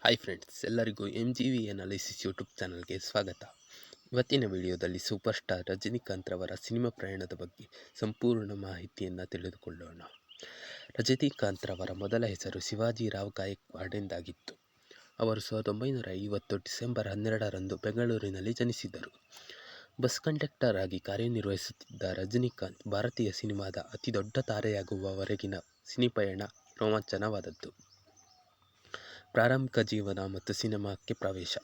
Hi friends, ಎಲ್ಲರಿಗೂ MGV analysis YouTube ಚಾನಲ್ಗೆ ಸ್ವಾಗತ. ಇವತ್ತಿನ ವಿಡಿಯೋದಲ್ಲಿ ಸೂಪರ್ ಸ್ಟಾರ್ ರಜನಿಕಾಂತ್ ರವರ ಸಿನಿಮಾ ಪ್ರಯಾಣದ ಬಗ್ಗೆ ಸಂಪೂರ್ಣ ಮಾಹಿತಿಯನ್ನು ತಿಳಿದುಕೊಳ್ಳೋಣ. ರಜನಿಕಾಂತ್ ರವರ ಮೊದಲ ಹೆಸರು ಶಿವಾಜಿರಾವ್ ಗಾಯಕ್ವಾಡ್ ಎಂದಾಗಿತ್ತು. ಅವರು 1950 ಡಿಸೆಂಬರ್ 12ರಂದು ಬೆಂಗಳೂರಿನಲ್ಲಿ ಜನಿಸಿದರು. ಬಸ್ ಕಂಡಕ್ಟರ್ ಆಗಿ ಕಾರ್ಯನಿರ್ವಹಿಸುತ್ತಿದ್ದ ರಜನಿಕಾಂತ್ ಭಾರತೀಯ ಸಿನಿಮಾದ ಅತಿ ದೊಡ್ಡ ತಾರೆಯಾಗುವವರೆಗಿನ ಸಿನಿಪಯಣ ರೋಮಾಂಚನವಾದದ್ದು. ಪ್ರಾರಂಭಿಕ ಜೀವನ ಮತ್ತು ಸಿನಿಮಾಕ್ಕೆ ಪ್ರವೇಶ.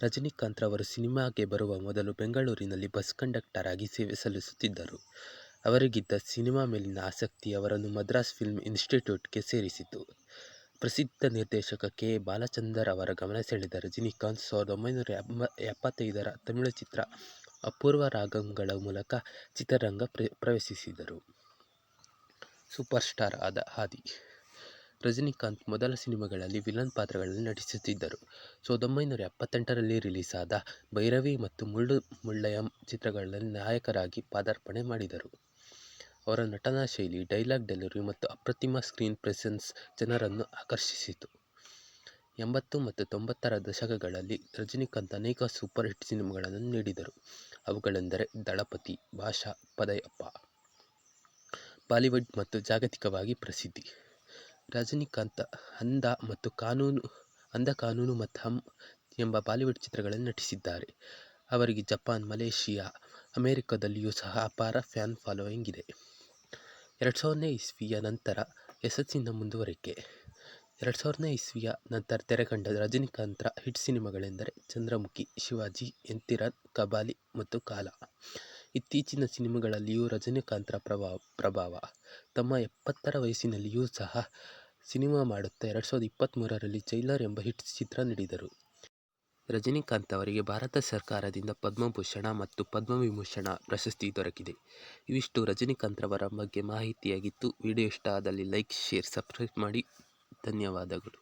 ರಜನಿಕಾಂತ್ ರವರು ಸಿನಿಮಾಗೆ ಬರುವ ಮೊದಲು ಬೆಂಗಳೂರಿನಲ್ಲಿ ಬಸ್ ಕಂಡಕ್ಟರ್ ಆಗಿ ಸೇವೆ ಸಲ್ಲಿಸುತ್ತಿದ್ದರು. ಅವರಿಗಿದ್ದ ಸಿನಿಮಾ ಮೇಲಿನ ಆಸಕ್ತಿ ಅವರನ್ನು ಮದ್ರಾಸ್ ಫಿಲ್ಮ್ ಇನ್ಸ್ಟಿಟ್ಯೂಟ್ಗೆ ಸೇರಿಸಿತು. ಪ್ರಸಿದ್ಧ ನಿರ್ದೇಶಕ ಕೆ. ಬಾಲಚಂದರ್ ಅವರ ಗಮನ ಸೆಳೆದ ರಜನಿಕಾಂತ್ 1975ರ ತಮಿಳು ಚಿತ್ರ ಅಪೂರ್ವ ರಾಗಂಗಳ ಮೂಲಕ ಚಿತ್ರರಂಗ ಪ್ರವೇಶಿಸಿದರು. ಸೂಪರ್ ಸ್ಟಾರ್ ಆದ ಹಾದಿ. ರಜನಿಕಾಂತ್ ಮೊದಲ ಸಿನಿಮಾಗಳಲ್ಲಿ ವಿಲನ್ ಪಾತ್ರಗಳಲ್ಲಿ ನಟಿಸುತ್ತಿದ್ದರು. 1978ರಲ್ಲಿ ರಿಲೀಸ್ ಆದ ಭೈರವಿ ಮತ್ತು ಮುಳ್ಳು ಮುಳ್ಳಯ್ಯ ಚಿತ್ರಗಳಲ್ಲಿ ನಾಯಕರಾಗಿ ಪದಾರ್ಪಣೆ ಮಾಡಿದರು. ಅವರ ನಟನಾ ಶೈಲಿ, ಡೈಲಾಗ್ ಡೆಲಿವರಿ ಮತ್ತು ಅಪ್ರತಿಮ ಸ್ಕ್ರೀನ್ ಪ್ರೆಸೆನ್ಸ್ ಜನರನ್ನು ಆಕರ್ಷಿಸಿತು. 80 ಮತ್ತು 90ರ ದಶಕಗಳಲ್ಲಿ ರಜನಿಕಾಂತ್ ಅನೇಕ ಸೂಪರ್ ಹಿಟ್ ಸಿನಿಮಾಗಳನ್ನು ನೀಡಿದರು. ಅವುಗಳೆಂದರೆ ದಳಪತಿ, ಭಾಷಾ, ಪದಯಪ್ಪ. ಬಾಲಿವುಡ್ ಮತ್ತು ಜಾಗತಿಕವಾಗಿ ಪ್ರಸಿದ್ಧಿ. ರಜನಿಕಾಂತ್ ಅಂಧ ಕಾನೂನು ಮತ್ತು ಹಮ್ ಎಂಬ ಬಾಲಿವುಡ್ ಚಿತ್ರಗಳಲ್ಲಿ ನಟಿಸಿದ್ದಾರೆ. ಅವರಿಗೆ ಜಪಾನ್, ಮಲೇಷಿಯಾ, ಅಮೆರಿಕದಲ್ಲಿಯೂ ಸಹ ಅಪಾರ ಫ್ಯಾನ್ ಫಾಲೋಯಿಂಗ್ ಇದೆ. 2000ನೇ ಇಸ್ವಿಯ ನಂತರ ಯಶಸ್ಸಿನ ಮುಂದುವರಿಕೆ. 2000ನೇ ಇಸ್ವಿಯ ನಂತರ ತೆರೆಕಂಡ ರಜನಿಕಾಂತ್ರ ಹಿಟ್ ಸಿನಿಮಾಗಳೆಂದರೆ ಚಂದ್ರಮುಖಿ, ಶಿವಾಜಿ, ಎಂತಿರನ್, ಕಬಾಲಿ ಮತ್ತು ಕಾಲ. ಇತ್ತೀಚಿನ ಸಿನಿಮಾಗಳಲ್ಲಿಯೂ ರಜನಿಕಾಂತ್ರ ಪ್ರಭಾವ. ತಮ್ಮ 70ರ ವಯಸ್ಸಿನಲ್ಲಿಯೂ ಸಹ ಸಿನಿಮಾ ಮಾಡುತ್ತಾ 2023ರಲ್ಲಿ ಜೈಲರ್ ಎಂಬ ಹಿಟ್ ಚಿತ್ರ ನೀಡಿದರು. ರಜನಿಕಾಂತ್ ಅವರಿಗೆ ಭಾರತ ಸರ್ಕಾರದಿಂದ ಪದ್ಮಭೂಷಣ ಮತ್ತು ಪದ್ಮವಿಭೂಷಣ ಪ್ರಶಸ್ತಿ ದೊರಕಿದೆ. ಇವಿಷ್ಟು ರಜನಿಕಾಂತ್ ರವರ ಬಗ್ಗೆ ಮಾಹಿತಿಯಾಗಿತ್ತು. ವಿಡಿಯೋ ಇಷ್ಟ ಆದಲ್ಲಿ ಲೈಕ್, ಶೇರ್, ಸಬ್ಸ್ಕ್ರೈಬ್ ಮಾಡಿ. ಧನ್ಯವಾದಗಳು.